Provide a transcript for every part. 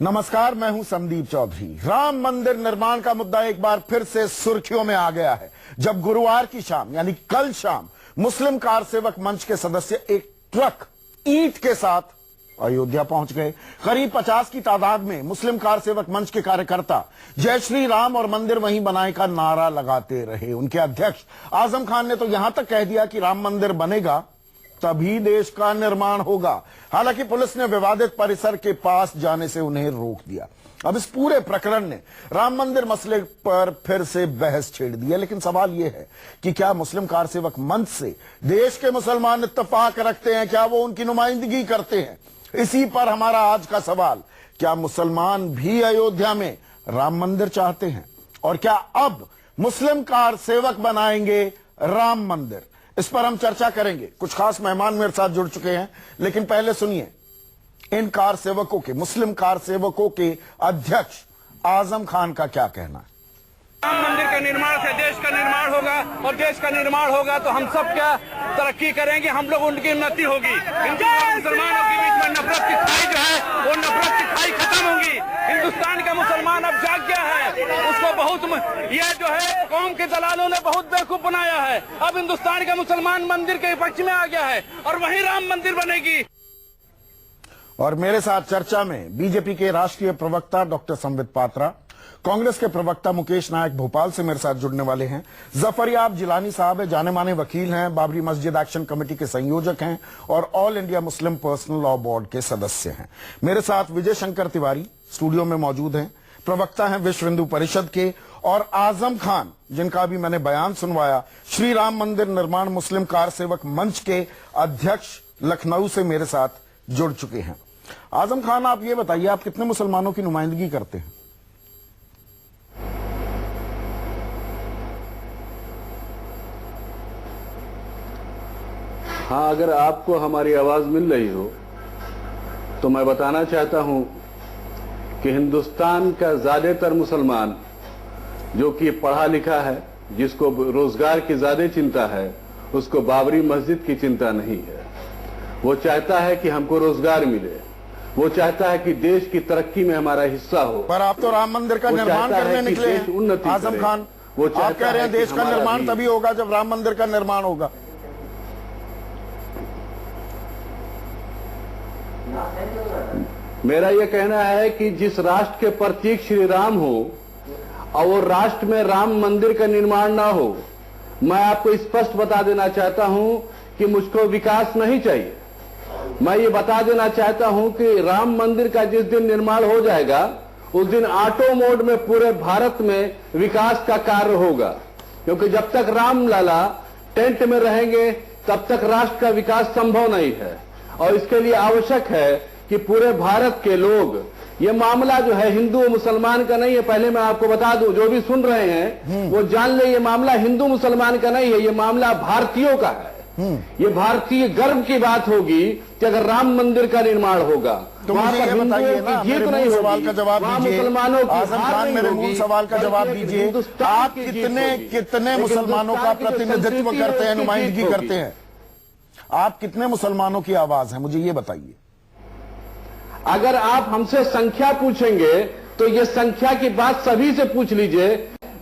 नमस्कार, मैं हूं संदीप चौधरी। राम मंदिर निर्माण का मुद्दा एक बार फिर से सुर्खियों में आ गया है, जब गुरुवार की शाम यानी कल शाम मुस्लिम कार सेवक मंच के सदस्य एक ट्रक ईंट के साथ अयोध्या पहुंच गए। करीब 50 की तादाद में मुस्लिम कार सेवक मंच के कार्यकर्ता जय श्री राम और मंदिर वहीं बनाए का नारा लगाते रहे। उनके अध्यक्ष आजम खान ने तो यहां तक कह दिया कि राम मंदिर बनेगा तभी देश का निर्माण होगा। हालांकि पुलिस ने विवादित परिसर के पास जाने से उन्हें रोक दिया। अब इस पूरे प्रकरण ने राम मंदिर मसले पर फिर से बहस छेड़ दी है, लेकिन सवाल यह है कि क्या मुस्लिम कार सेवक मंच से देश के मुसलमान इत्तेफाक रखते हैं? क्या वो उनकी नुमाइंदगी करते हैं? इसी पर हमारा आज का सवाल, क्या मुसलमान भी अयोध्या में राम मंदिर चाहते हैं? और क्या अब मुस्लिम कार सेवक बनाएंगे राम मंदिर? इस पर हम चर्चा करेंगे। कुछ खास मेहमान मेरे साथ जुड़ चुके हैं, लेकिन पहले सुनिए इन कार सेवकों के, मुस्लिम कार सेवकों के अध्यक्ष आजम खान का क्या कहना है। राम मंदिर के निर्माण से देश का निर्माण होगा, और देश का निर्माण होगा तो हम सब क्या तरक्की करेंगे, हम लोग उनकी उन्नति होगी। हिंदू और मुसलमानों के बीच में नफरत की खाई जो है, वो नफरत की खाई खत्म होगी। हिंदुस्तान का मुसलमान अब जाग गया है। उसको बहुत यह जो है कौम के दलालों ने बहुत बेवकूफ बनाया है। अब हिंदुस्तान का मुसलमान मंदिर के पक्ष में आ गया है और वहीं राम मंदिर बनेगी। और मेरे साथ चर्चा में बीजेपी के राष्ट्रीय प्रवक्ता डॉक्टर संबित पात्रा, कांग्रेस के प्रवक्ता मुकेश नायक भोपाल से मेरे साथ जुड़ने वाले हैं, जफरयाब जिलानी साहब है, जाने माने वकील हैं, बाबरी मस्जिद एक्शन कमेटी के संयोजक हैं और all India Muslim personal law board के सदस्य हैं। मेरे साथ विजय शंकर तिवारी स्टूडियो में मौजूद हैं, प्रवक्ता हैं विश्व हिंदू परिषद के, और आजम खान, जिनका अभी मैंने बयान सुनवाया, श्री राम मंदिर निर्माण मुस्लिम कार सेवक मंच के अध्यक्ष लखनऊ से मेरे साथ जुड़ चुके हैं। आजम खान, आप ये बताइए, आप कितने मुसलमानों की नुमाइंदगी करते हैं? हाँ, अगर आपको हमारी आवाज मिल रही हो तो मैं बताना चाहता हूं कि हिंदुस्तान का ज्यादातर मुसलमान जो कि पढ़ा लिखा है, जिसको रोजगार की ज्यादा चिंता है, उसको बाबरी मस्जिद की चिंता नहीं है। वो चाहता है कि हमको रोजगार मिले, वो चाहता है कि देश की तरक्की में हमारा हिस्सा हो। पर आप तो राम मंदिर का निर्माण करने निकले हैं आजम खान। वो आप कह रहे हैं देश का निर्माण तभी होगा जब राम मंदिर का निर्माण होगा। मेरा यह कहना है कि जिस राष्ट्र के प्रतीक श्री राम हो और वो राष्ट्र में राम मंदिर का निर्माण ना हो, मैं आपको स्पष्ट बता देना चाहता हूं कि मुझको विकास नहीं चाहिए। मैं ये बता देना चाहता हूं कि राम मंदिर का जिस दिन निर्माण हो जाएगा, उस दिन ऑटो मोड में पूरे भारत में विकास का कार्य होगा, क्योंकि जब तक राम लाला टेंट में रहेंगे तब तक राष्ट्र का विकास संभव नहीं है। और इसके लिए आवश्यक है कि पूरे भारत के लोग, ये मामला जो है हिंदू और मुसलमान का नहीं है, पहले मैं आपको बता दूं, जो भी सुन रहे हैं वो जान ले, ये मामला हिंदू मुसलमान का नहीं है, ये मामला भारतीयों का है। ये भारतीय गर्व की बात होगी कि अगर राम मंदिर का निर्माण होगा तो मुझे ये बताइए ना, मेरे मूल सवाल का जवाब दीजिए। आजम खान, मेरे मूल सवाल का जवाब दीजिए। आप कितने मुसलमानों का प्रतिनिधित्व करते हैं, नुमाइंदगी करते हैं? आप कितने मुसलमानों की आवाज है, मुझे ये बताइए। अगर आप हमसे संख्या पूछेंगे तो ये संख्या की बात सभी से पूछ लीजिए।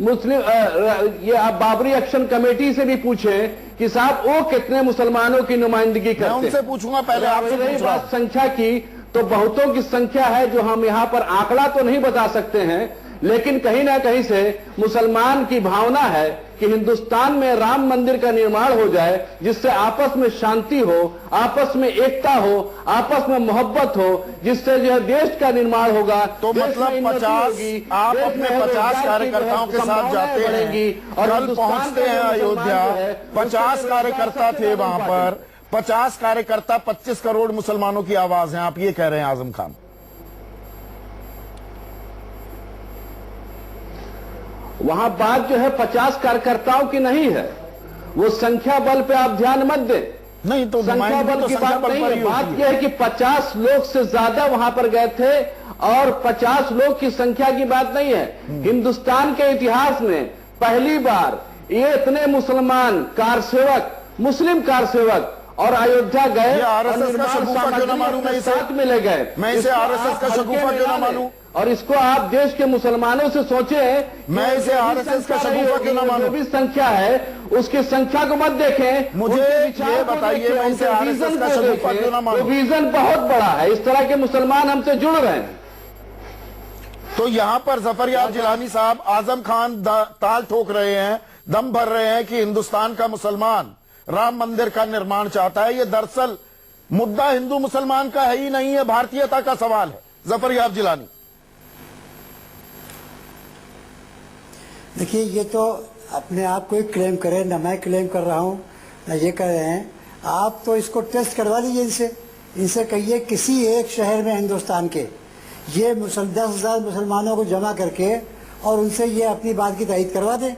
मुस्लिम ये आप बाबरी एक्शन कमेटी से भी पूछें कि साहब वो कितने मुसलमानों की नुमाइंदगी करते हैं। मैं उनसे पूछूंगा, पहले आपसे पूछ रहा हूं। संख्या की तो बहुतों की संख्या है, जो हम यहां पर आंकड़ा तो नहीं बता सकते हैं, लेकिन कहीं ना कहीं से मुसलमान की भावना है कि हिंदुस्तान में राम मंदिर का निर्माण हो जाए, जिससे आपस में शांति हो, आपस में एकता हो, आपस में मोहब्बत हो, जिससे जो है देश का निर्माण होगा। तो मतलब 50, आप अपने 50 कार्यकर्ताओं के साथ जाते हैं और कल पहुंचते हैं अयोध्या, 50 कार्यकर्ता थे वहां पर, 50 कार्यकर्ता 25 करोड़ मुसलमानों की आवाज है, आप ये कह रहे हैं आजम खान? वहां बात जो है 50 कार्यकर्ताओं की नहीं है, वो संख्या बल पे आप ध्यान मत दें। नहीं तो संख्या बल की बात नहीं है, बात यह है कि 50 लोग से ज्यादा वहां पर गए थे और 50 लोग की संख्या की बात नहीं है। हिंदुस्तान के इतिहास में पहली बार ये इतने मुसलमान कार सेवक, मुस्लिम कार सेवक और अयोध्या गए, ये और आरएसएस का निर्माण शगुफा क्यों ना मानूं मैं इसे? साथ में ले गए। मैं इसे इसको आरएसएस का आप शगुफा हल्के में क्यों ना ना लें। मानूं? और इसको आप देश के मुसलमानों से सोचें, मैं इसे आरएसएस का शगुफा क्यों ना मानूं? जो भी संख्या है उसकी संख्या को मत देखें, मुझे उनके विचार ये को बताइए, देखें, मैं इसे उनके आरएसएस विजन का को शगुफा देखें। क्यों ना मानूं? वो विजन बहुत बड़ा है, इस तरह के मुसलमान हमसे जुड़ रहे हैं। तो यहां पर जफरयाब जिलानी साहब आजम खान ताल ठोक रहे हैं, दम भर रहे हैं कि हिंदुस्तान का मुसलमान राम मंदिर का निर्माण चाहता है। ये दरअसल मुद्दा हिंदू मुसलमान का है ही नहीं है, भारतीयता का सवाल है। जफरयाब जिलानी, देखिए, ये तो अपने आप को ही क्लेम करे, ना मैं क्लेम कर रहा हूँ ना ये कर रहे हैं। आप तो इसको टेस्ट करवा लीजिए इनसे कहिए किसी एक शहर में हिंदुस्तान के ये 10,000 मुसलमानों को जमा करके और उनसे ये अपनी बात की तायीद करवा दें।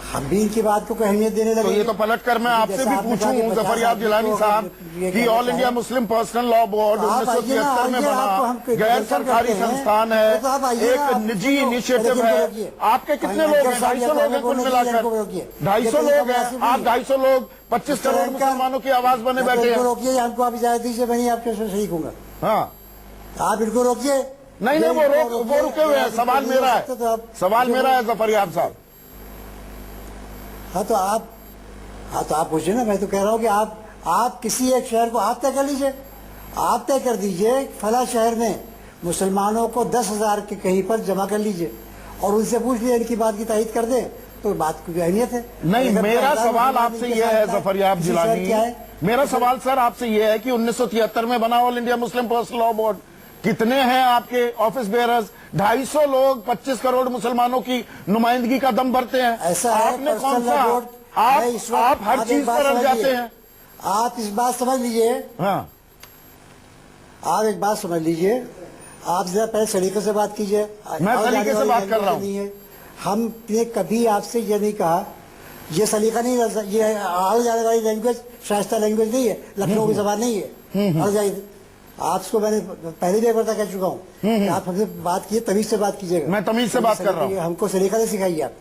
हम भी इनकी बात को अहमियत देने लगे। तो ये तो पलट कर मैं आपसे भी पूछूं जफरयाब जिलानी साहब कि all India Muslim personal law board 1973 में बना, गैर सरकारी संस्थान है, एक निजी इनिशिएटिव है। आपके कितने लोग हैं? 250 लोग हैं कुल मिलाकर, 250 लोग हैं। आप 250 लोग 25 करोड़ मुसलमानों की आवाज बने बैठे हैं। रोकिए, हमको आप इजाजत दीजिए, मैं आपके सही कहूंगा। हाँ, आप इनको रोकिए। नहीं वो रुके हुए हैं। सवाल मेरा है, सवाल मेरा है जफरयाब साहब। हाँ तो आप पूछिए ना। मैं तो कह रहा हूँ कि आप किसी एक शहर को आप तय कर लीजिए। आप तय कर दीजिए फला शहर में मुसलमानों को 10,000 के कहीं पर जमा कर लीजिए और उनसे पूछ लीजिए, इनकी बात की तायीद कर दे, तो बात की अहमियत है। नहीं, मेरा सवाल आपसे यह है जफरयाब जिलानी, मेरा सवाल सर आपसे यह है कि 1973 में बना all India Muslim personal law board, कितने हैं आपके ऑफिस बेयरर्स? 250 लोग 25 करोड़ मुसलमानों की नुमाइंदगी का दम भरते हैं। ऐसा आपने कौन सा, आप हर चीज पर अड़ जाते हैं। आप इस बात समझ लीजिए। हाँ, आप एक बात समझ लीजिए, आप जरा पहले सलीके से बात कीजिए। मैं सलीके से बात कर रहा हूँ। हमने कभी आपसे ये नहीं कहा, ये सलीका नहीं, ये आगे जाने वाली लैंग्वेज शाइस्ता लैंग्वेज नहीं है, लखनऊ की जबान नहीं है। आपको मैंने पहले भी एक बार कह चुका हूँ, आप हमसे बात कीजिए, तमीज से बात कीजिएगा। मैं तमीज से बात कर रहा हूँ। हमको सलीका नहीं सिखाइए आप।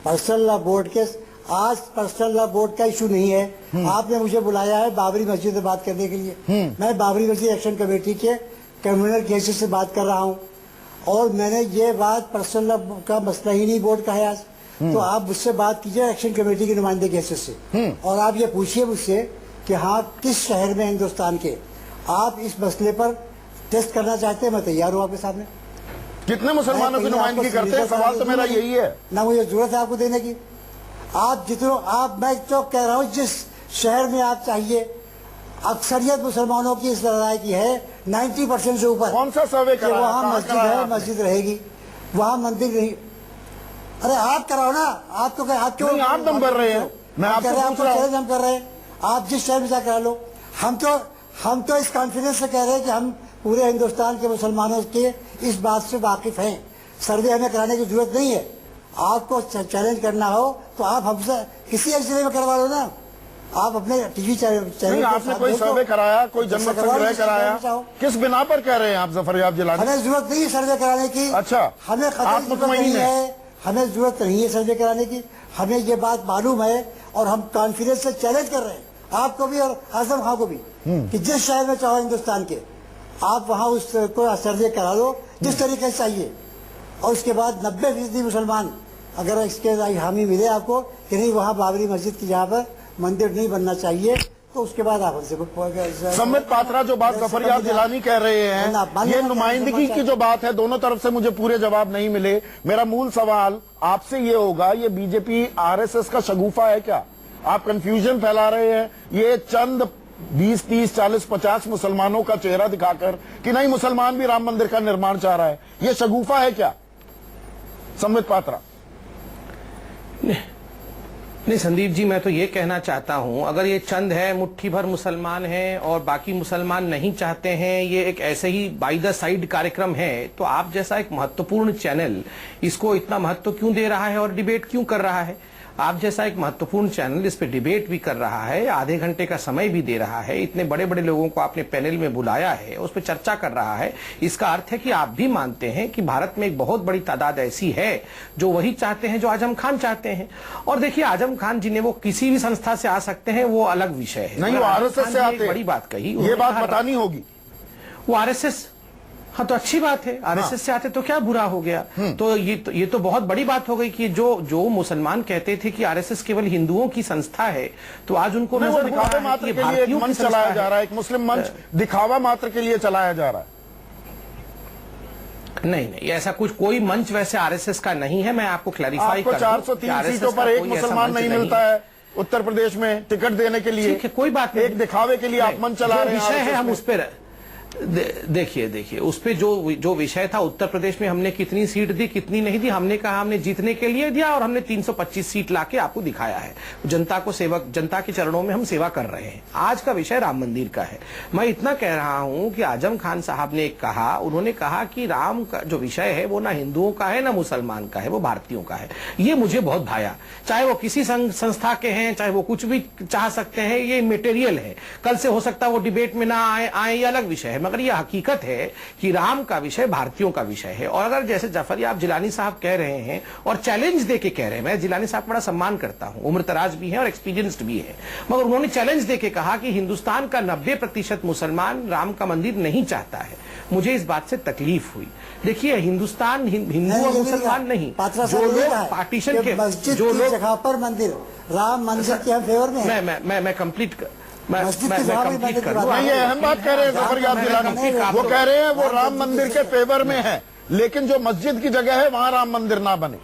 पर्सनल लॉ बोर्ड के आज पर्सनल लॉ बोर्ड का इशू नहीं है। आपने मुझे बुलाया है बाबरी मस्जिद में बात करने के लिए। मैं बाबरी मस्जिद एक्शन कमेटी के कम्युनल केसेस से बात कर रहा हूँ और मैंने ये बात पर्सनल लॉ का मसला ही नहीं बोर्ड का है आज। तो आप मुझसे बात कीजिए एक्शन कमेटी के नुमाइंदे केसेस से, और आप ये पूछिए मुझसे कि हाँ किस शहर में हिंदुस्तान के आप इस मसले पर टेस्ट करना चाहते हैं, मैं तैयार हूँ आपके सामने। कितने मुसलमानों की नुमाइंदगी करते हैं? सवाल तो मेरा यही है ना, मुझे जरूरत है आपको देने की। आप मैं तो कह रहा हूँ जिस शहर में आप चाहिए, अक्सरियत मुसलमानों की इस लड़ाई की है 90% से ऊपर। कौन सा सर्वे कराया? वहाँ मस्जिद है, मस्जिद रहेगी, वहाँ मंदिर नहीं। अरे आप कराओ ना, आप तो आप क्यों आप दम कर रहे हैं? मैं आपसे पूछ रहा हूं। हम कर रहे हैं, आप जिस शहर में जा करा लो। हम तो इस कॉन्फिडेंस से कह रहे हैं कि हम पूरे हिंदुस्तान के मुसलमानों के इस बात से वाकिफ हैं। सर्वे हमें कराने की जरूरत नहीं है। आपको चैलेंज करना हो तो आप हमसे किसी एक जिले में करवा लो ना। आप अपने टीवी चैनल आपने कोई सर्वे कराया, कोई जन्म संग्रह कराया, किस बिना पर कह रहे हैं आप जफरयाब जिलानी? हमें जरूरत नहीं है सर्वे कराने की। अच्छा, हमें हमें जरूरत नहीं है सर्वे कराने की। हमें ये बात मालूम है और हम कॉन्फिडेंस से चैलेंज कर रहे हैं आपको भी और आजम खान को भी कि जिस शहर में चाहो हिंदुस्तान के, आप वहाँ उसको सर्वे करा लो जिस तरीके से चाहिए, और उसके बाद 90% मुसलमान अगर इसके हामी मिले आपको कि नहीं वहाँ बाबरी मस्जिद की जहाँ पर मंदिर नहीं बनना चाहिए, तो उसके बाद आप उनसे सम्मित पात्रा जो बात जफरयाब जिलानी कह रहे हैं, ये नुमाइंदगी की जो बात है, दोनों तरफ से मुझे पूरे जवाब नहीं मिले। मेरा मूल सवाल आपसे ये होगा, ये बीजेपी आरएसएस का शगुफा है क्या? आप कंफ्यूजन फैला रहे हैं ये चंद 20, 30, 40, 50 मुसलमानों का चेहरा दिखाकर कि नहीं मुसलमान भी राम मंदिर का निर्माण चाह रहा है, ये शगुफा है क्या सम्मित पात्रा? नहीं संदीप जी, मैं तो ये कहना चाहता हूं, अगर ये चंद है, मुट्ठी भर मुसलमान हैं और बाकी मुसलमान नहीं चाहते हैं, ये एक ऐसे ही बाय द साइड कार्यक्रम है, तो आप जैसा एक महत्वपूर्ण चैनल इसको इतना महत्व क्यों दे रहा है और डिबेट क्यों कर रहा है? आप जैसा एक महत्वपूर्ण चैनल इस पे डिबेट भी कर रहा है, आधे घंटे का समय भी दे रहा है, इतने बड़े बड़े लोगों को आपने पैनल में बुलाया है, उस पर चर्चा कर रहा है, इसका अर्थ है कि आप भी मानते हैं कि भारत में एक बहुत बड़ी तादाद ऐसी है जो वही चाहते हैं जो आजम खान चाहते हैं। और देखिए, आजम खान जिन्हें वो किसी भी संस्था से आ सकते हैं वो अलग विषय है। नहीं, वो आरएसएस से आते हैं। बड़ी बात कही, ये बात बतानी होगी। वो आरएसएस, हाँ तो अच्छी बात है, आरएसएस से आते तो क्या बुरा हो गया। तो ये तो बहुत बड़ी बात हो गई कि जो मुसलमान कहते थे कि आरएसएस केवल हिंदुओं की संस्था है, तो आज उनको वो नजर दिखावे मात्र के लिए एक मंच चलाया जा रहा है, एक मुस्लिम मंच दिखावा मात्र के लिए चलाया जा रहा है। नहीं, ऐसा कुछ कोई मंच वैसे आरएसएस का नहीं है। मैं आपको क्लैरिफाई कर दूं, 403 सीटों पर एक मुसलमान नहीं मिलता है उत्तर प्रदेश में टिकट देने के लिए। ठीक है, कोई बात नहीं, एक दिखावे के लिए आप मंच चला रहे हैं। विषय है, हम उस पर देखिए उस पे जो विषय था, उत्तर प्रदेश में हमने कितनी सीट दी कितनी नहीं दी, हमने कहा हमने जीतने के लिए दिया और हमने 325 सीट लाके आपको दिखाया है। जनता के चरणों में हम सेवा कर रहे हैं। आज का विषय राम मंदिर का है। मैं इतना कह रहा हूं कि आजम खान साहब ने उन्होंने कहा कि राम का जो विषय है वो ना हिंदुओं का है ना मुसलमान का है, वो भारतीयों का है। ये मुझे बहुत भाया, चाहे वो किसी संस्था के हैं, चाहे वो कुछ भी चाह सकते हैं, ये मटेरियल है। कल से हो सकता है वो डिबेट में ना आए, ये अलग विषय है, मगर यह हकीकत है कि राम का विषय भारतीयों का विषय है। और अगर जैसे जफरयाब जिलानी साहब कह रहे हैं और चैलेंज देके कह रहे हैं, मैं जिलानी साहब बड़ा सम्मान करता हूं, उम्र दराज भी है और एक्सपीरियंस्ड भी है, मगर उन्होंने चैलेंज देके कहा कि हिंदुस्तान का 90% मुसलमान राम का मंदिर नहीं चाहता है। मुझे इस बात से तकलीफ हुई। देखिए, हिंदुस्तान हिंदू और मुसलमान नहीं, जो लोग पार्टीशन के जो लोग जगह पर मंदिर राम मंदिर के फेवर में, मैं कंप्लीट मैं कंप्लीट कर दूं। ये अहम बात कह रहे हैं जफरयाब जिलानी, वो कह रहे हैं वो राम मंदिर के फेवर में है, लेकिन जो मस्जिद की जगह है वहां राम मंदिर ना बने।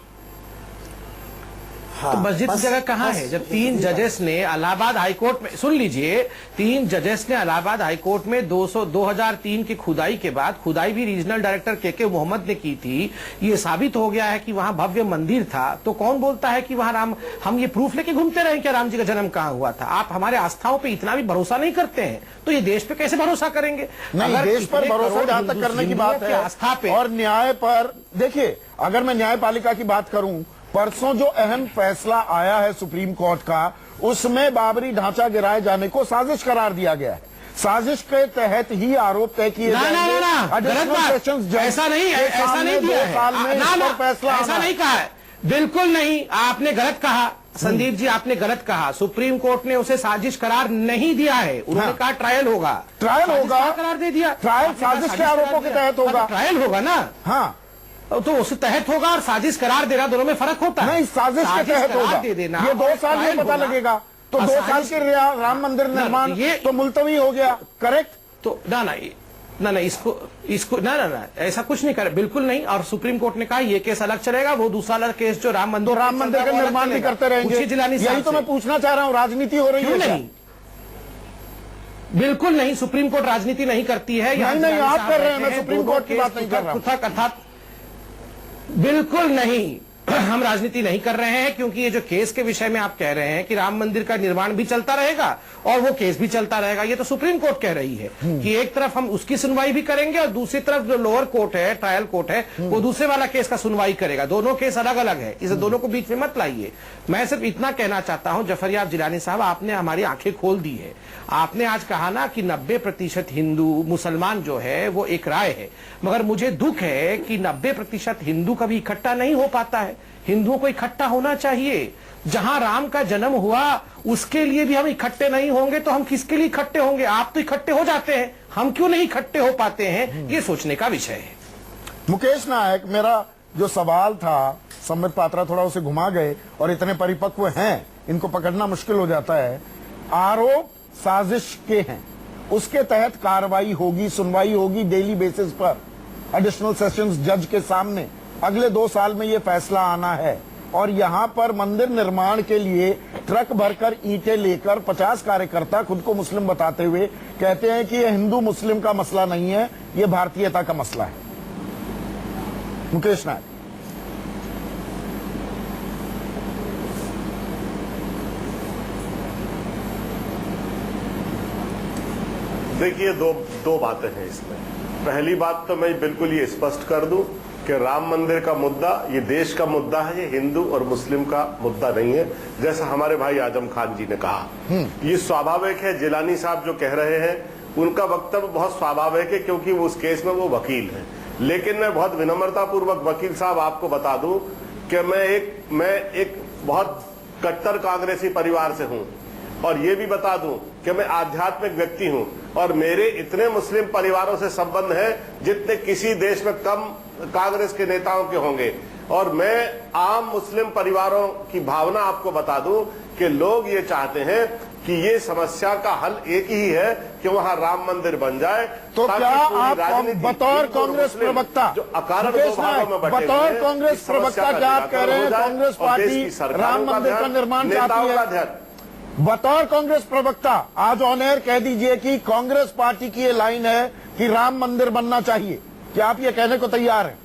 तो मस्जिद की जगह कहाँ है? जब 3 जजेस ने इलाहाबाद हाईकोर्ट में, सुन लीजिए, 3 जजेस ने इलाहाबाद हाईकोर्ट में 2003 की खुदाई के बाद, खुदाई भी रीजनल डायरेक्टर के मोहम्मद ने की थी, ये साबित हो गया है कि वहां भव्य मंदिर था। तो कौन बोलता है कि वहां राम, हम ये प्रूफ लेके घूमते रहे क्या राम जी का जन्म कहाँ हुआ था? आप हमारे आस्थाओं पर इतना भी भरोसा नहीं करते हैं तो ये देश पे कैसे भरोसा करेंगे? नहीं, देश पर भरोसा जहां तक करने की बात है आस्था पे और न्याय पर, देखिए, अगर मैं न्यायपालिका की बात करूं, परसों जो अहम फैसला आया है सुप्रीम कोर्ट का, उसमें बाबरी ढांचा गिराए जाने को साजिश करार दिया गया है। साजिश के तहत ही आरोप तय किए जाएंगे। ऐसा नहीं दिया है, ऐसा नहीं कहा है, बिल्कुल नहीं, आपने गलत कहा संदीप जी, आपने गलत कहा। सुप्रीम कोर्ट ने उसे साजिश करार नहीं दिया है, उन्होंने कहा ट्रायल होगा। करार दे दिया, ट्रायल साजिश के आरोपों के तहत होगा, ट्रायल होगा ना। हाँ, तो उस तहत होगा और साजिश करार देना, दोनों में फर्क होता है। नहीं, साजिश के तहत होगा, दे देना, ये 2 साल में पता लगेगा। तो 2 साल के राम मंदिर निर्माण ये तो मुलतवी हो गया, करेक्ट? तो ना इसको ना ऐसा कुछ नहीं करे, बिल्कुल नहीं। और सुप्रीम कोर्ट ने कहा ये केस अलग चलेगा, वो दूसरा अलग केस जो राम मंदिर का निर्माण भी करते रहेंगे। यही तो मैं पूछना चाह रहा हूँ, राजनीति हो रही है? नहीं, बिल्कुल नहीं, सुप्रीम कोर्ट राजनीति नहीं करती है। नहीं, आप कर रहे हैं, मैं सुप्रीम कोर्ट की बात नहीं कर रहा हूं। बिल्कुल नहीं, हम राजनीति नहीं कर रहे हैं, क्योंकि ये जो केस के विषय में आप कह रहे हैं कि राम मंदिर का निर्माण भी चलता रहेगा और वो केस भी चलता रहेगा, ये तो सुप्रीम कोर्ट कह रही है कि एक तरफ हम उसकी सुनवाई भी करेंगे और दूसरी तरफ जो लोअर कोर्ट है, ट्रायल कोर्ट है, वो दूसरे वाला केस का सुनवाई करेगा। दोनों केस अलग अलग है, इसे दोनों को बीच में मत लाइए। मैं सिर्फ इतना कहना चाहता हूं, जफरयाब जिलानी साहब, आपने हमारी आंखें खोल दी है। आपने आज कहा ना कि 90% हिंदू मुसलमान जो है वो एक राय है, मगर मुझे दुख है कि 90% हिंदू कभी इकट्ठा नहीं हो पाता है। हिंदुओं को इकट्ठा होना चाहिए। जहां राम का जन्म हुआ उसके लिए भी हम इकट्ठे नहीं होंगे तो हम किसके लिए इकट्ठे होंगे? आप तो इकट्ठे हो जाते हैं, हम क्यों नहीं इकट्ठे हो पाते हैं? ये सोचने का विषय है। मुकेश नायक, मेरा जो सवाल था, संबित पात्रा थोड़ा उसे घुमा गए और इतने परिपक्व हैं, इनको पकड़ना मुश्किल हो जाता है। आरोप साजिश के हैं, उसके तहत कार्रवाई होगी, सुनवाई होगी डेली बेसिस पर एडिशनल सेशंस जज के सामने। अगले 2 साल में ये फैसला आना है और यहां पर मंदिर निर्माण के लिए ट्रक भरकर ईंटें लेकर 50 कार्यकर्ता, खुद को मुस्लिम बताते हुए, कहते हैं कि ये हिंदू मुस्लिम का मसला नहीं है, ये भारतीयता का मसला है। मुकेश नायक, देखिए, दो बातें हैं इसमें। पहली बात तो मैं बिल्कुल ये स्पष्ट कर दूं कि राम मंदिर का मुद्दा ये देश का मुद्दा है, ये हिंदू और मुस्लिम का मुद्दा नहीं है, जैसा हमारे भाई आजम खान जी ने कहा। ये स्वाभाविक है, जिलानी साहब जो कह रहे हैं उनका वक्तव्य बहुत स्वाभाविक है, क्योंकि वो उस केस में वो वकील हैं। लेकिन मैं बहुत विनम्रता पूर्वक वकील साहब आपको बता दूं कि मैं एक बहुत कट्टर कांग्रेसी परिवार से हूं, और ये भी बता दूं कि मैं आध्यात्मिक व्यक्ति हूं, और मेरे इतने मुस्लिम परिवारों से संबंध है जितने किसी देश में कम कांग्रेस के नेताओं के होंगे। और मैं आम मुस्लिम परिवारों की भावना आपको बता दूं कि लोग ये चाहते हैं कि ये समस्या का हल एक ही है कि वहां राम मंदिर बन जाए। तो क्या आप बतौर कांग्रेस प्रवक्ता, जो अकारण दो भागों में बटे बतौर कांग्रेस प्रवक्ता क्या आप कह रहे हैं कांग्रेस पार्टी राम मंदिर का निर्माण चाहती है? बतौर कांग्रेस प्रवक्ता आज ऑन एयर कह दीजिए कि कांग्रेस पार्टी की ये लाइन है कि राम मंदिर बनना चाहिए, क्या आप ये कहने को तैयार हैं?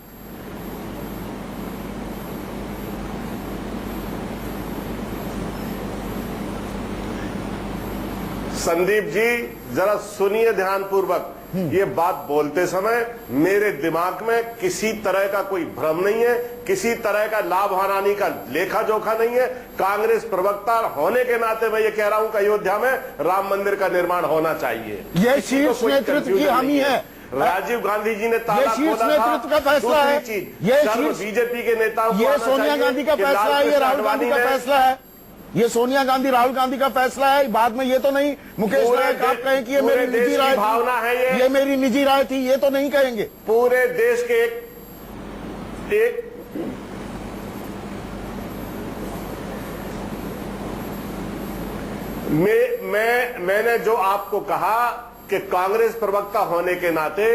संदीप जी जरा सुनिए ध्यानपूर्वक, ये बात बोलते समय मेरे दिमाग में किसी तरह का कोई भ्रम नहीं है, किसी तरह का लाभ हानि का लेखा जोखा नहीं है। कांग्रेस प्रवक्ता होने के नाते मैं ये कह रहा हूं कि अयोध्या में राम मंदिर का निर्माण होना चाहिए। ये शीर्ष नेतृत्व की हामी है। राजीव गांधी जी ने ताला शीर्ष खोला था। नेतृत्व का फैसला है, ये बीजेपी के नेताओं को ये आना सोनिया चाहिए गांधी का कि फैसला है, ये लालकृष्ण राहुल गांधी आडवाणी का ने फैसला है, ये सोनिया गांधी राहुल गांधी का फैसला है। बाद में ये तो नहीं मुकेश नायक आप कहें कि ये मेरी निजी राय भावना है, ये मेरी निजी राय थी, ये तो नहीं कहेंगे। पूरे देश के एक मैंने जो आपको कहा कि कांग्रेस प्रवक्ता होने के नाते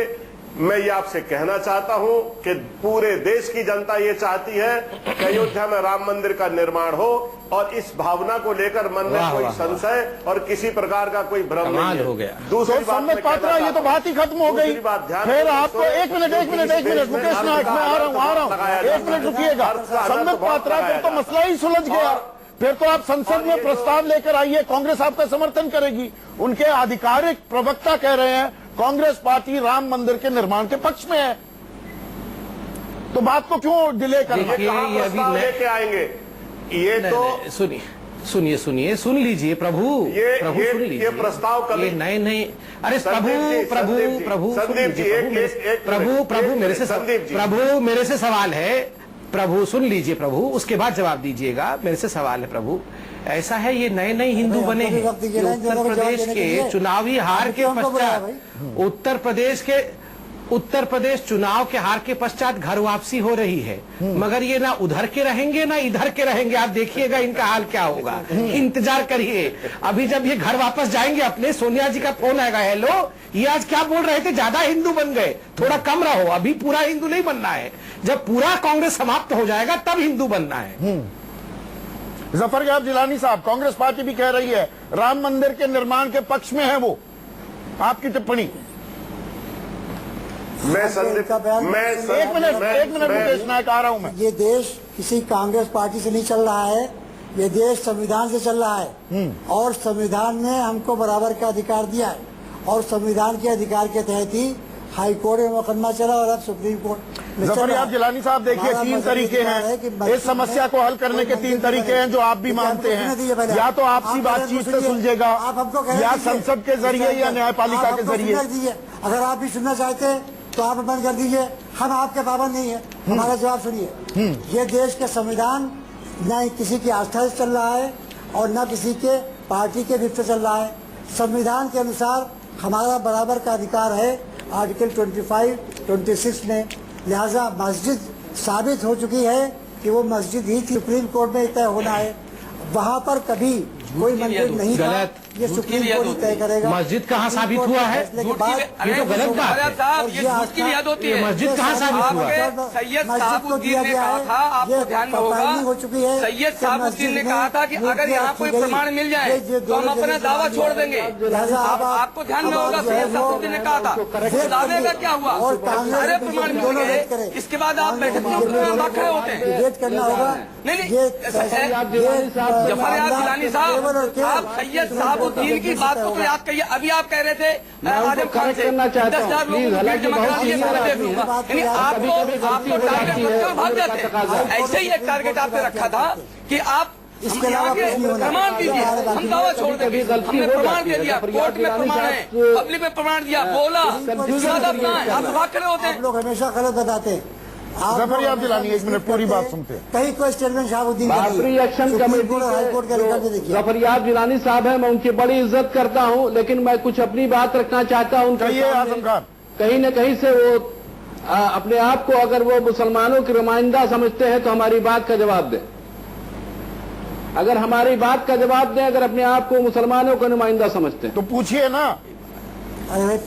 मैं ये आपसे कहना चाहता हूं कि पूरे देश की जनता ये चाहती है कि अयोध्या में राम मंदिर का निर्माण हो, और इस भावना को लेकर मन में कोई संशय और किसी प्रकार का कोई भ्रम नहीं है। हो गया। दूसरी बात सम्बित पात्रा, ये तो बात ही खत्म हो गई। फिर आपको एक मिनट मुकेश नायक, मैं आ रहा हूं, एक मिनट रुकिएगा। सम्बित पात्रा, फिर तो मसला ही सुलझ गया। फिर तो आप संसद में प्रस्ताव लेकर आइए, कांग्रेस आपका समर्थन करेगी। उनके आधिकारिक प्रवक्ता कह रहे हैं कांग्रेस पार्टी राम मंदिर के निर्माण के पक्ष में है, तो बात को क्यों डिले कर रही है? ये अभी लेके आएंगे ये तो सुनिए सुन लीजिए प्रभु, सुन लीजिए। ये प्रस्ताव कभी नहीं अरे प्रभु मेरे से सवाल है प्रभु, सुन लीजिए प्रभु, उसके बाद जवाब दीजिएगा। मेरे से सवाल है प्रभु, ऐसा है ये नए हिंदू बने हैं उत्तर प्रदेश के चुनावी हार के पश्चात, उत्तर प्रदेश चुनाव के हार के पश्चात घर वापसी हो रही है, मगर ये ना उधर के रहेंगे ना इधर के रहेंगे। आप देखिएगा इनका हाल क्या होगा, इंतजार करिए। अभी जब ये घर वापस जाएंगे अपने, सोनिया जी का फोन आएगा, हेलो ये आज क्या बोल रहे थे, ज्यादा हिंदू बन गए, थोड़ा कम रहो, अभी पूरा हिंदू नहीं बनना है। जब पूरा कांग्रेस समाप्त हो जाएगा तब हिंदू बनना है। जफर याब जिलानी साहब, कांग्रेस पार्टी भी कह रही है राम मंदिर के निर्माण के पक्ष में है वो, आपकी टिप्पणी? एक मिनट मुकेश नायक, आ रहा हूं मैं। ये देश किसी कांग्रेस पार्टी से नहीं चल रहा है, ये देश संविधान से चल रहा है, और संविधान ने हमको बराबर का अधिकार दिया है, और संविधान के अधिकार के तहत ही हाई कोर्ट में मुकदमा चला और अब सुप्रीम कोर्ट। जफर याब जिलानी साहब, देखिए तीन तरीके हैं इस समस्या को हल करने के, तीन तरीके हैं जो आप भी मानते हैं। या तो आपसी बातचीत से सुलझेगा, या संसद के जरिए, या न्यायपालिका के जरिए। अगर आप भी सुनना चाहते हैं तो आप बंद कर दीजिए, हम आपके पाबंद नहीं है। हमारा जवाब सुनिए, ये देश के संविधान न किसी की आस्था से चल रहा है और न किसी के पार्टी के वित्त से चल रहा है। संविधान के अनुसार हमारा बराबर का अधिकार है, आर्टिकल 25, 26 में। लिहाजा मस्जिद साबित हो चुकी है कि वो मस्जिद ही थी, सुप्रीम कोर्ट में तय होना है। वहाँ पर कभी कोई मंदिर नहीं था, ये सुप्रीम कोर्ट ही तय करेगा। मस्जिद कहाँ साबित हुआ है? ये तो गलत बात है। ये झूठ की याद होती है। मस्जिद कहाँ साबित हुआ है? सैयद साहबुद्दीन ने कहा था, आपको ध्यान में होगा, सैयद साहबुद्दीन ने कहा था कि अगर यहाँ कोई प्रमाण मिल जाए तो हम अपना दावा छोड़ देंगे। आपको ध्यान में होगा, सैयद साहबुद्दीन ने कहा था। दावे का क्या हुआ? सारे प्रमाण मिल गए, इसके बाद आप बैठक में खड़े होते हैं। करना होगा। नहीं, जफर याब जिलानी साहब, आप सैयद साहब साबुद्दीन की बात को तो याद करिए। अभी आप कह रहे थे आजम खान से 10,000 लोगों को भीड़ जमा करा दिए, मैं देख लूंगा। यानी आपको टारगेट रखते हुए भाग जाते हैं। ऐसे ही एक टारगेट आपने रखा था कि आप इसके अलावा प्रमाण दीजिए, हम दावा छोड़ देंगे। हमने प्रमाण दे दिया, कोर्ट में प्रमाण है, पब्लिक में प्रमाण दिया, बोला, ज्यादा अपना है, आप भाग खड़े होते हैं। आप लोग हमेशा गलत बताते हैं। ज़फरयाब जिलानी, एक मिनट पूरी बात सुनते हैं। कहीं कोई statement Shahabuddin Babri action committee high court के रिकॉर्ड में देखिए। ज़फरयाब जिलानी साहब है, मैं उनकी बड़ी इज्जत करता हूं, लेकिन मैं कुछ अपनी बात रखना चाहता हूं। आजम खान कहीं न कहीं से वो अपने आप को अगर वो मुसलमानों की नुमाइंदा समझते हैं तो हमारी बात का जवाब दें। अगर हमारी बात का जवाब दें, अगर अपने आप को मुसलमानों का नुमाइंदा समझते हैं तो पूछिए ना। अरे भाई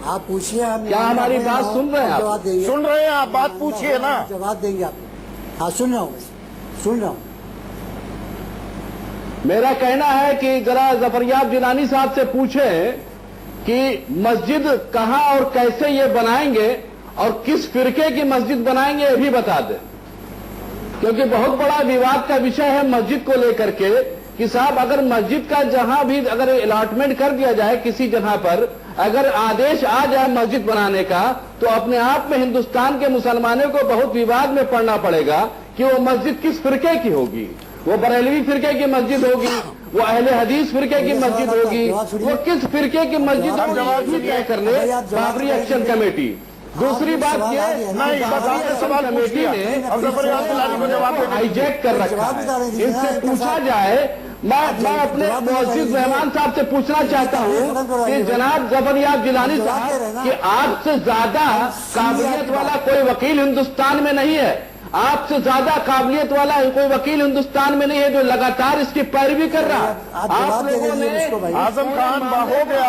आप पूछिए, हम क्या हमारी बात सुन रहे हैं आप? जवाब देंगे। सुन रहे हैं आप, बात पूछिए ना। जवाब देंगे आप। हाँ सुन रहा हूँ, सुन रहा हूँ। मेरा कहना है कि जरा ज़फरयाब जिलानी साहब से पूछे कि मस्जिद कहां और कैसे ये बनाएंगे और किस फिरके की मस्जिद बनाएंगे, ये भी बता दें। क्योंकि बहुत बड़ा विवाद का विषय है मस्जिद को लेकर के कि साहब अगर मस्जिद का जहां भी अगर अलॉटमेंट कर दिया जाए किसी जगह पर, अगर आदेश आ जाए मस्जिद बनाने का, तो अपने आप में हिंदुस्तान के मुसलमानों को बहुत विवाद में पड़ना पड़ेगा कि वो मस्जिद किस फिरके की होगी। वो बरेलवी फिरके की मस्जिद होगी, वो अहले हदीस फिरके की मस्जिद होगी, वो किस फिरके की मस्जिद होगी तय कर ले बाबरी एक्शन कमेटी। दूसरी बात ये नहीं, बस आपने सवाल पूछ लिया और ज़फरयाब जिलानी को जवाब हाईजैक कर रखा है। इनसे पूछा जाए, मैं अपने मस्जिद रहमान साहब से पूछना चाहता हूँ कि जनाब ज़फरयाब जिलानी साहब कि आपसे ज्यादा काबिलियत वाला कोई वकील हिंदुस्तान में नहीं है, आपसे ज्यादा काबिलियत वाला कोई वकील हिंदुस्तान में नहीं है जो लगातार इसकी पैरवी कर रहा है। आप लोगों ने आजम खान हो गया,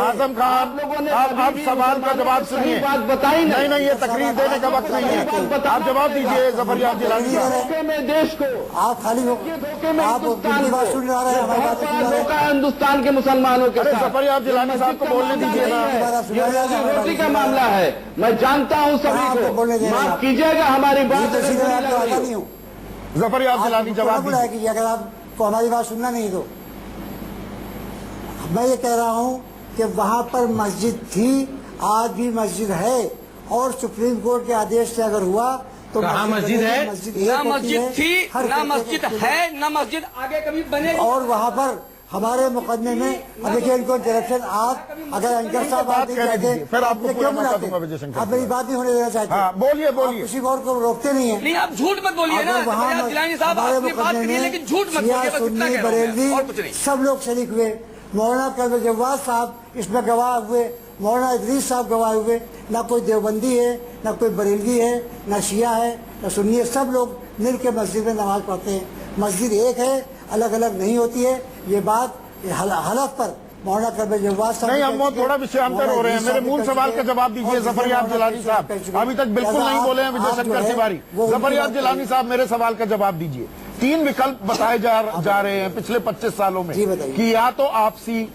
आजम खान आप सवाल का जवाब सुनिए। बात बताई नहीं, ये तकरीर देने का वक्त नहीं है, आप जवाब दीजिए ज़फरयाब जिलानी साहब। में देश को आप खाली धोखे में आप हिंदुस्तान बात सुन रहा है, हमारी बात सुन रहा है। धोखा हिंदुस्तान के मुसलमानों के साथ। ज़फरयाब जिलानी साहब को बोलने दीजिए ना। रोटी का मामला है, मैं जानता हूं सभी को, माफ कीजिएगा हमारी बात नहीं हूँ। ज़फरयाब जिलानी जवाब दीजिए। कीजिए अगर आपको हमारी बात सुनना नहीं तो। मैं ये कह रहा हूँ कि वहाँ पर मस्जिद थी, आज भी मस्जिद है, और सुप्रीम कोर्ट के आदेश से अगर हुआ तो कहाँ मस्जिद है? ना मस्जिद थी, ना मस्जिद है, ना मस्जिद आगे कभी बनेगी। और वहाँ पर हमारे मुकदमे में अब देखिए इनको डायरेक्शन, आप अगर अंकर साहब बात नहीं कहते फिर आपको क्यों बुलाते? आप मेरी बात नहीं होने देना चाहते। हाँ, बोलिए किसी और को रोकते नहीं है। नहीं, आप झूठ मत बोलिए ना। वहाँ जिलानी साहब अपनी बात करिए, लेकिन झूठ मत बोलिए, बस इतना कह रहा हूं, और कुछ नहीं। सब लोग शरीक हुए, मौलाना कलम जवाद साहब इसमें गवाह हुए, मौलाना इदरीस साहब गवाह हुए। ना कोई देवबंदी है, ना कोई बरेलवी है, ना शिया है, ना सुन्नी है, सब लोग मिल के मस्जिद में नमाज पढ़ते हैं। मस्जिद एक है, अलग अलग नहीं होती है। ये बात हलफ पर मौलाना कलम जवाद साहब। नहीं, हम थोड़ा विषयांतर हो रहे हैं। मेरे मूल सवाल का जवाब दीजिए ज़फरयाब जिलानी साहब। अभी तक बिल्कुल नहीं बोले हैं विजय शंकर तिवारी। ज़फरयाब जिलानी साहब मेरे सवाल का जवाब दीजिए। 3 विकल्प बताए जा रहे हैं पिछले 25 सालों में कि या तो आपसी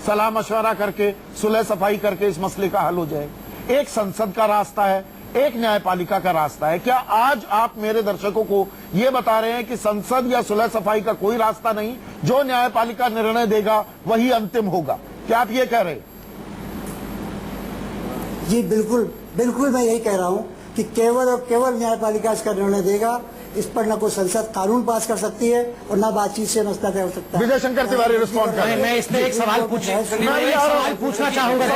सलाह मशवरा करके सुलह सफाई करके इस मसले का हल हो जाए, एक संसद का रास्ता है, एक न्यायपालिका का रास्ता है। क्या आज आप मेरे दर्शकों को ये बता रहे हैं कि संसद या सुलह सफाई का कोई रास्ता नहीं, जो न्यायपालिका निर्णय देगा वही अंतिम होगा? क्या आप ये कह रहे हैं? जी बिल्कुल, बिल्कुल मैं यही कह रहा हूँ कि केवल और केवल न्यायपालिका इसका निर्णय देगा। इस पर न कोई संसद कानून पास कर सकती है और न बातचीत से मसला तय हो सकता है। विजय शंकर तिवारी रिस्पॉन्ड करें। मैं इसमें एक सवाल पूछना चाहूंगा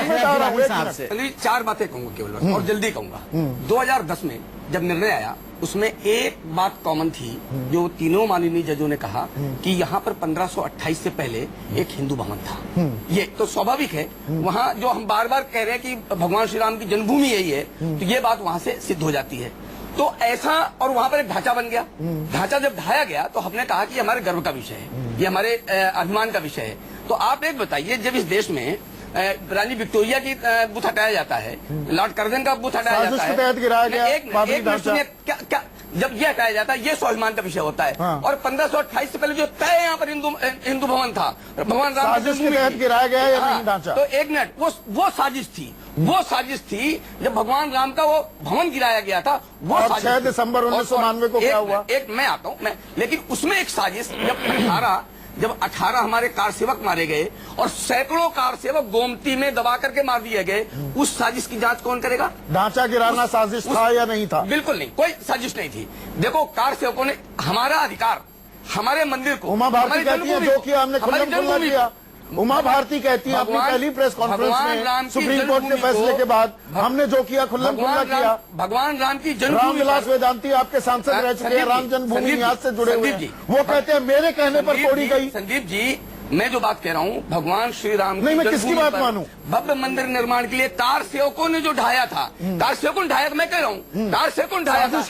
साहब से। 4 बातें कहूंगा केवल बस, और जल्दी कहूंगा। 2010 में जब निर्णय आया उसमें एक बात कॉमन थी, जो तीनों माननीय जजों ने कहा कि यहाँ पर 1528 से पहले एक हिंदू भवन था। ये तो स्वाभाविक है, वहाँ जो हम बार बार कह रहे हैं कि भगवान श्री राम की जन्मभूमि यही है, तो ये बात वहाँ से सिद्ध हो जाती है। तो ऐसा, और वहां पर एक ढांचा बन गया। ढांचा जब ढाया गया तो हमने कहा कि हमारे गर्व का विषय है, ये हमारे अभिमान का विषय है। तो आप एक बताइए, जब इस देश में रानी विक्टोरिया की बुत हटाया जाता है, लॉर्ड कर्जन का बुत हटाया जाता है, क्या जब ये हटाया जाता है, ये स्वाभिमान का विषय होता है। और 1528 से पहले जो तय यहाँ पर हिंदू भवन था, भगवान राम साजिश के तहत गिराया गया या नहीं ढांचा? तो एक मिनट, वो साजिश थी, वो साजिश थी जब भगवान राम का वो भवन गिराया गया था। वो 6 दिसंबर 1999 को क्या हुआ? एक मैं आता हूँ, लेकिन उसमें एक साजिश जब 18 जब 18 हमारे कार सेवक मारे गए और सैकड़ों कार सेवक गोमती में दबा करके मार दिए गए, उस साजिश की जांच कौन करेगा? ढांचा गिराना साजिश था या नहीं था? बिल्कुल नहीं, कोई साजिश नहीं थी। देखो, कार सेवकों ने हमारा अधिकार, हमारे मंदिर को, उमा भारती कहती है जो किया हमने खुल्लम खुल्ला किया। उमा भारती कहती है अपनी पहली प्रेस कॉन्फ्रेंस में सुप्रीम कोर्ट के फैसले के बाद हमने जो किया खुल्लम खुल्ला किया। भगवान राम की रामविलास वेदांती आपके सांसद रह चुके हैं, राम जन्मभूमि न्यास से जुड़े हुए हैं, वो कहते हैं मेरे कहने पर तोड़ी गई। संदीप जी, मैं जो बात कह रहा हूँ, भगवान श्री राम नहीं, मैं किसकी बात मानूं? भव्य मंदिर निर्माण के लिए कार सेवकों ने जो ढाया था, कार सेवकों ने ढाया, मैं कह रहा हूँ कार सेवकों ने ढाया था।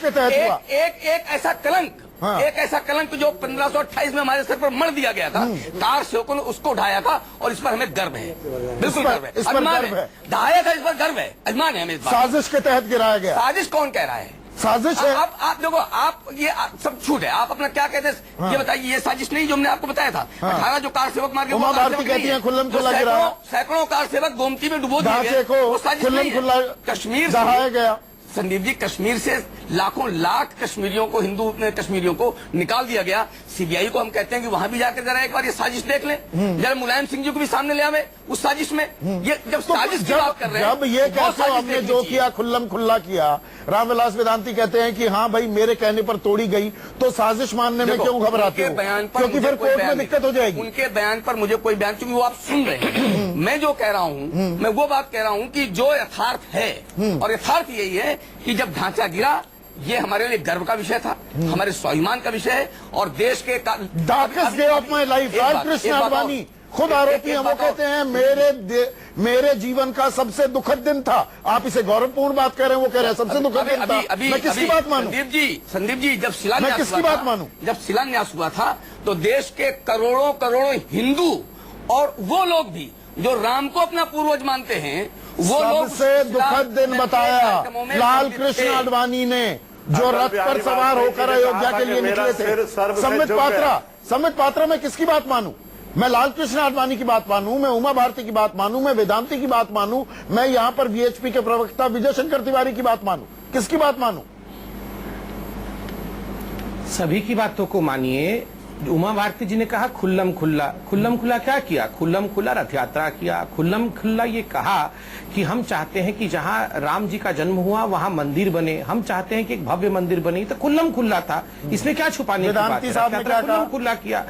एक ऐसा कलंक, एक ऐसा कलंक जो 1528 में हमारे सर पर मढ़ दिया गया था, कार सेवकों ने उसको उठाया था और इस पर हमें गर्व है, बिल्कुल गर्व है, अभिमान है। ढाया था, इस पर गर्व है, अभिमान है हमें इस बात। साजिश के तहत गिराया गया। साजिश कौन कह रहा है? साजिश है। अब आप देखो, आप ये सब झूठ है, आप अपना क्या कहते हैं ये बताइए। ये साजिश नहीं जो हमने आपको बताया था, 18 जो कार सेवक मार के, उमा भारती कहती है खुल्लम खुल्ला गिराया, सैकड़ों कार सेवक गोमती में डुबो दिए गए, वो साजिश नहीं है। कश्मीर दहाया गया। संदीप जी, कश्मीर से लाखों लाख कश्मीरियों को, हिंदू कश्मीरियों को निकाल दिया गया। सीबीआई को हम कहते हैं कि वहां भी जाकर जरा एक बार ये साजिश देख लें, जरा मुलायम सिंह जी को भी सामने ले आवे उस साजिश में। ये जब साजिश की बात कर रहे हैं, जब ये कहते हो हमने जो किया खुल्लम खुल्ला किया, रामविलास वेदांती कहते हैं कि हाँ भाई मेरे कहने पर तोड़ी गई, तो साजिश मानने में क्यों घबराते हो? क्योंकि फिर कोर्ट में दिक्कत हो जाएगी। उनके बयान पर मुझे कोई बयान, क्योंकि वो आप सुन रहे हैं। मैं जो कह रहा हूँ, मैं वो बात कह रहा हूँ कि जो यथार्थ है, और यथार्थ यही है कि जब ढांचा गिरा, ये हमारे लिए गर्व का विषय था, हमारे स्वाभिमान का विषय है, और देश के darkest day of my life. Lalkrishna Advani खुद आरोपी हैं, वो कहते हैं मेरे जीवन का सबसे दुखद दिन था। आप इसे गौरवपूर्ण बात कर रहे हैं, वो कह रहे हैं सबसे दुखद दिन था। मैं किसकी बात मानूं? संदीप जी, जब शिलान्यास, मैं किसकी बात मानूं? जब शिलान्यास हुआ था तो देश के करोड़ों करोड़ों हिंदू और वो लोग भी जो राम को अपना पूर्वज मानते हैं, वो लोग सबसे दुखद दिन बताया लालकृष्ण आडवाणी ने, जो रथ पर सवार होकर अयोध्या के लिए निकले थे। संबित पात्रा मैं किसकी बात मानूं? मैं लालकृष्ण आडवाणी की बात मानूं, मैं उमा भारती की बात मानूं, मैं वेदांती की बात मानूं, मैं यहां पर वीएचपी के प्रवक्ता विजय शंकर तिवारी की बात मानूं? किसकी बात मानूं? सभी की बातों को मानिए। उमा भारती जी ने कहा खुल्लम खुल्ला। खुल्लम खुल्ला क्या किया? खुल्लम खुल्ला रथ यात्रा किया। खुल्लम खुल्ला ये कहा कि हम चाहते हैं कि जहां राम जी का जन्म हुआ वहां मंदिर बने, हम चाहते हैं कि एक भव्य मंदिर बने। तो खुल्लम खुल्ला था, इसमें क्या छुपाने की बात है? खुल्लम खुल्ला किया।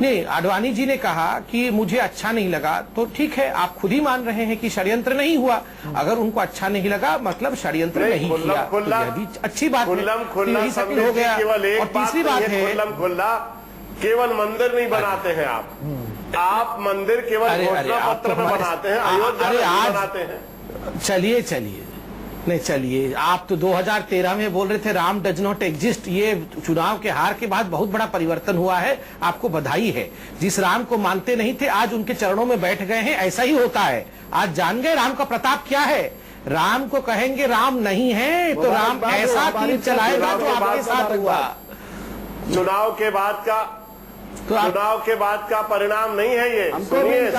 नहीं, आडवाणी जी ने कहा कि मुझे अच्छा नहीं लगा, तो ठीक है, आप खुद ही मान रहे हैं कि षड्यंत्र नहीं हुआ। अगर उनको अच्छा नहीं लगा, मतलब षड्यंत्र नहीं किया, तो यह भी अच्छी बात है। यही सेटल हो गया। और तीसरी बात है, खुल्लम खुल्ला केवल मंदिर नहीं बनाते हैं आप मंदिर केवल घोषणा पत्र में बनाते हैं, अयोध्या में बनाते हैं। चलिए नहीं, चलिए, आप तो 2013 में बोल रहे थे राम डज नॉट एग्जिस्ट। ये चुनाव के हार के बाद बहुत बड़ा परिवर्तन हुआ है, आपको बधाई है। जिस राम को मानते नहीं थे, आज उनके चरणों में बैठ गए हैं। ऐसा ही होता है, आज जान गए राम का प्रताप क्या है। राम को कहेंगे राम नहीं है, तो राम ऐसा तीर चलाएगा जो आपके साथ हुआ। चुनाव के बाद का परिणाम नहीं है ये। सुनिए,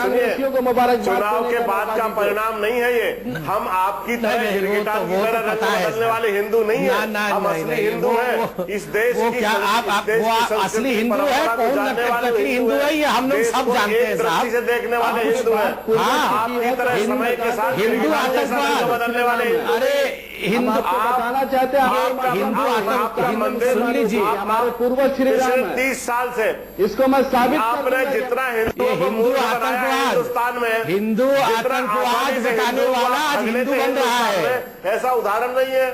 चुनाव के बाद का परिणाम नहीं है ये। हम आपकी तरह गिरगिटार की तरह रंग बदलने वाले हिंदू नहीं है। हम असली हिंदू हैं। इस देश की असली हिंदू है, कौन नकली हिंदू है, ये हम लोग सब जानते हैं साहब। से देखने वाले हिंदू हैं। आपकी तरह समय के साथ हिंदू आतंकवाद बदलने वाले। अरे हिंदू बताना चाहते हैं, हिंदू आतंकवाद मंदिर सुन लीजिए, हमारे पूर्वज श्री राम 30 साल से इसको मैं साबित आपने जितना हिंदू आतंकवाद, हिंदुस्तान में हिंदू आतंकवाद बताने वाला आज हिंदू बन रहा है। ऐसा उदाहरण नहीं है।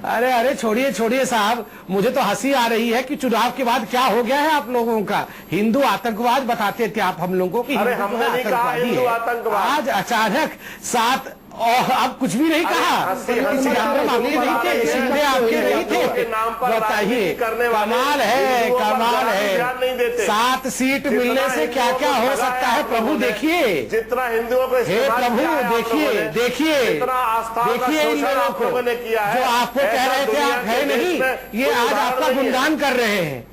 अरे छोड़िए साहब, मुझे तो हंसी आ रही है कि चुनाव के बाद क्या हो गया है आप लोगों का। हिंदू आतंकवाद बताते थे आप हम लोगों की, अरे हमने नहीं कहा हिंदू आतंकवाद। आज अचानक साथ और अब कुछ भी नहीं कहा। आपके नहीं थे, शिंदे आपके नहीं थे। बताइए, कमाल है। 7 सीट मिलने से क्या क्या हो सकता है प्रभु। देखिए, जितना हिंदुओं को, हे प्रभु, देखिए इन लोगों को जो आपको कह रहे थे आप है नहीं, ये आज आपका गुणगान कर रहे हैं।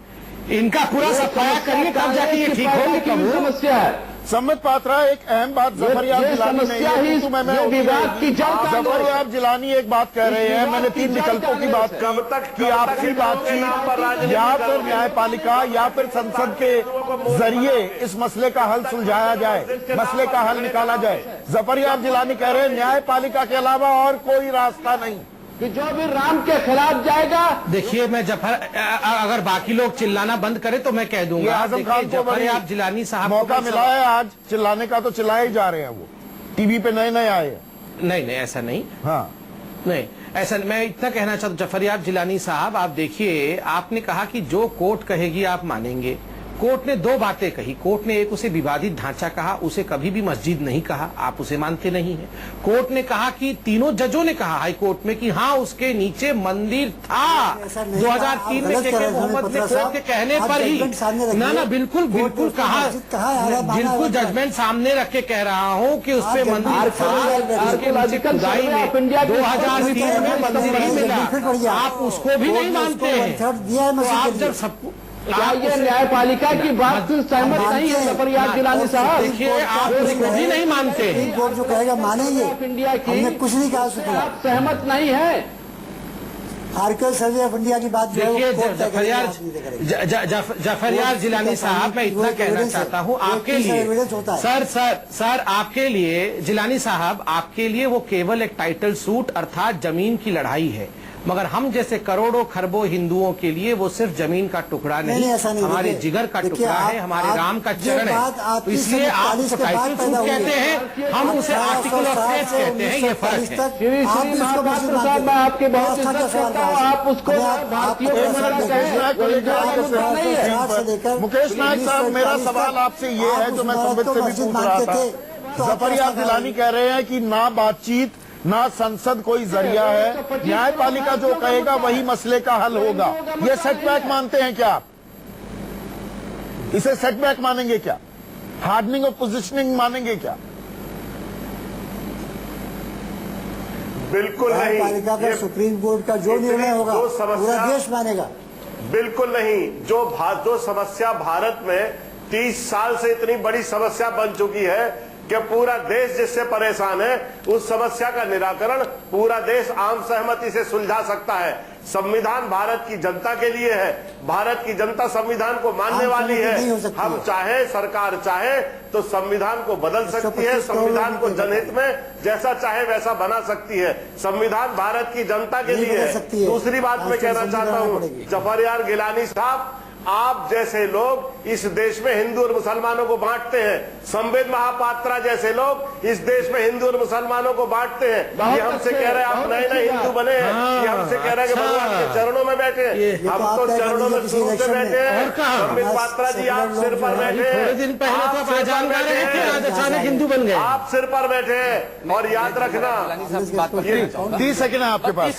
इनका पूरा सफाया करिए, कब जाके ये ठीक होगी प्रभु। समस्या है सम्बित पात्रा, एक अहम बात जफरयाब जिलानी नहीं है, ये विवाद की जड़ का जफरयाब जिलानी एक बात कह रहे हैं, मैंने 3 विकल्पों की बात कब तक कि आपसी बातचीत या फिर न्यायपालिका या फिर संसद के जरिए इस मसले का हल सुलझाया जाए, मसले का हल निकाला जाए। जफरयाब जिलानी कह रहे हैं न्यायपालिका के अलावा और कोई रास्ता नहीं कि जो भी राम के खिलाफ जाएगा। देखिए, मैं अगर बाकी लोग चिल्लाना बंद करें तो मैं कह दूंगा। आजम खान को जफरयाब जिलानी साहब मौका मिला है आज चिल्लाने का, तो चिल्लाए ही जा रहे हैं, वो टीवी पे नए आए हैं। नहीं, ऐसा नहीं। हाँ, नहीं ऐसा, मैं इतना कहना चाहता हूँ जफरयाब जिलानी साहब, आप देखिए, आपने कहा कि जो कोर्ट कहेगी आप मानेंगे। कोर्ट ने 2 बातें कही। कोर्ट ने एक उसे विवादित ढांचा कहा, उसे कभी भी मस्जिद नहीं कहा, आप उसे मानते नहीं हैं। कोर्ट ने कहा कि तीनों जजों ने कहा हाई कोर्ट में कि हाँ उसके नीचे मंदिर था। 2003 में के मोहम्मद ने कोर्ट के कहने पर ही ना बिल्कुल कहा, बिल्कुल जजमेंट सामने रख के कह रहा हूँ कि उसपे मंदिर था। उसके खुदाई में 2003 में मंदिर ही मिला, आप उसको भी नहीं मानते हैं। तो आप जब सबको, क्या ये न्यायपालिका की बात से सहमत नहीं है जफरयाब जिलानी साहब? देखिए, आप उसको भी नहीं मानते हैं। कोर्ट जो कहेगा मानेंगे, इंडिया की हमने कुछ नहीं कहा, सहमत नहीं है। आर्कियल सर्वे ऑफ इंडिया की बात जो है देखिए, वो कोर्ट तय करेगा। जफरयाब जिलानी साहब, मैं इतना कहना चाहता हूँ आपके लिए, सर आपके लिए, जिलानी साहब, आपके लिए वो केवल एक टाइटल सूट अर्थात जमीन की लड़ाई है, मगर हम जैसे करोड़ों खरबों हिंदुओं के लिए वो सिर्फ जमीन का टुकड़ा नहीं, हमारे जिगर का टुकड़ा है, हमारे राम का चरण है। तो इसलिए आप उसको टाइटल सूट कहते हैं, हम उसे आर्टिकल ऑफ फेथ कहते हैं, ये फर्क है। मैं आपके बहुत इज्जत करता हूँ, आप उसको मुकेश नायक साहब, मेरा सवाल आपसे ये है जो मैं सम्बित से भी पूछ रहा था। जफरयाब जिलानी कह रहे हैं कि ना बातचीत ना संसद कोई जरिया है, न्यायपालिका जो कहेगा वही मसले का हल होगा। ये सेटबैक मानते हैं क्या आप? इसे सेटबैक मानेंगे क्या? हार्डनिंग और पोजिशनिंग मानेंगे क्या? बिल्कुल नहीं। न्यायपालिका का सुप्रीम कोर्ट का जो निर्णय होगा पूरा देश मानेगा। बिल्कुल नहीं। जो समस्या भारत में 30 साल से इतनी बड़ी समस्या बन चुकी है कि पूरा देश जिससे परेशान है, उस समस्या का निराकरण पूरा देश आम सहमति से सुलझा सकता है। संविधान भारत की जनता के लिए है, भारत की जनता संविधान को मानने वाली है। हम चाहे, सरकार चाहे तो संविधान को बदल सकती है, संविधान को जनहित में जैसा चाहे वैसा बना सकती है। संविधान भारत की जनता के लिए है। दूसरी बात मैं कहना चाहता हूँ, जफरयाब जिलानी साहब, आप जैसे लोग इस देश में हिंदू और मुसलमानों को बांटते हैं। संबित महापात्रा जैसे लोग इस देश में हिंदू और मुसलमानों को बांटते हैं। ये हमसे कह रहे हैं आप नए हिंदू बने हैं, ये हमसे कह रहे हैं कि भगवान के चरणों में बैठे हैं। हम तो चरणों में शुरू से बैठे हैं। संबित पात्रा जी, आप सिर पर बैठे हैं, थोड़े दिन पहले तो आप आजान गा रहे थे, आज अचानक हिंदू बन गए। आप सिर पर बैठे हैं। और याद रखना, 30 सेकंड है आपके पास।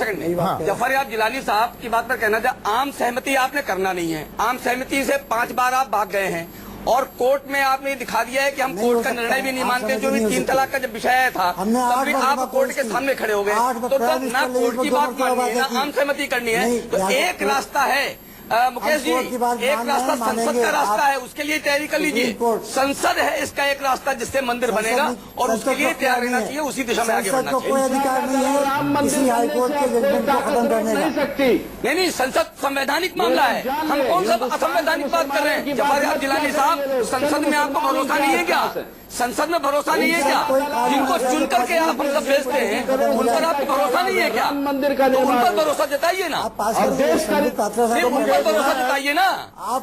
जफरयाब जिलानी साहब की बात पर कहना था, आम सहमति आपने करना नहीं है। आम सहमति से 5 बार आप भाग गए हैं और कोर्ट में आपने दिखा दिया है कि हम कोर्ट का निर्णय भी नहीं मानते। जो भी 3 तलाक का जब विषय था तब भी आप कोर्ट के सामने खड़े हो गए। तो तब ना कोर्ट की बात माननी है, ना आम सहमति करनी है। तो एक रास्ता है मुकेश जी, एक रास्ता संसद का रास्ता है, उसके लिए तैयारी कर लीजिए। संसद है इसका एक रास्ता जिससे मंदिर बनेगा और उसके लिए तैयार रहना चाहिए, उसी दिशा में आगे बढ़ना चाहिए। कोई अधिकार नहीं है किसी हाईकोर्ट के जजमेंट को खत्म करने का। नहीं, संसद संवैधानिक मामला है। हम कौन सा असंवैधानिक बात कर रहे हैं? जफरयाब जिलानी साहब, संसद में आपको भरोसा नहीं है क्या? संसद में भरोसा नहीं है क्या? जिनको चुन करके आप हम सब भेजते हैं उन पर आपको भरोसा नहीं है क्या? मंदिर का तो उन पर भरोसा जताइए ना, उन पर भरोसा जताइए ना।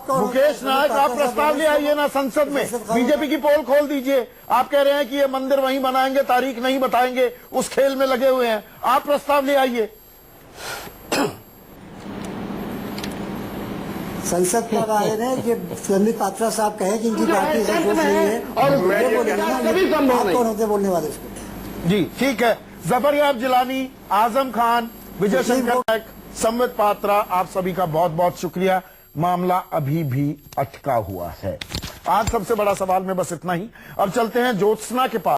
मुकेश नायक, आप प्रस्ताव ले आइए ना संसद में, बीजेपी की पोल खोल दीजिए। आप कह रहे हैं कि ये मंदिर वहीं बनाएंगे, तारीख नहीं बताएंगे, उस खेल में लगे हुए हैं। आप प्रस्ताव ले आइए। संसद का राय है कि सम्बित पात्रा साहब कहे कि इनकी पार्टी से सोच नहीं है और आप कौन होते बोलने वाले इसको? जी ठीक है। जफरयाब जिलानी, आजम खान, विजय शंकर नायक, सम्बित पात्रा, आप सभी का बहुत बहुत शुक्रिया। मामला अभी भी अटका हुआ है। आज सबसे बड़ा सवाल में बस इतना ही। अब चलते हैं ज्योत्सना के पास।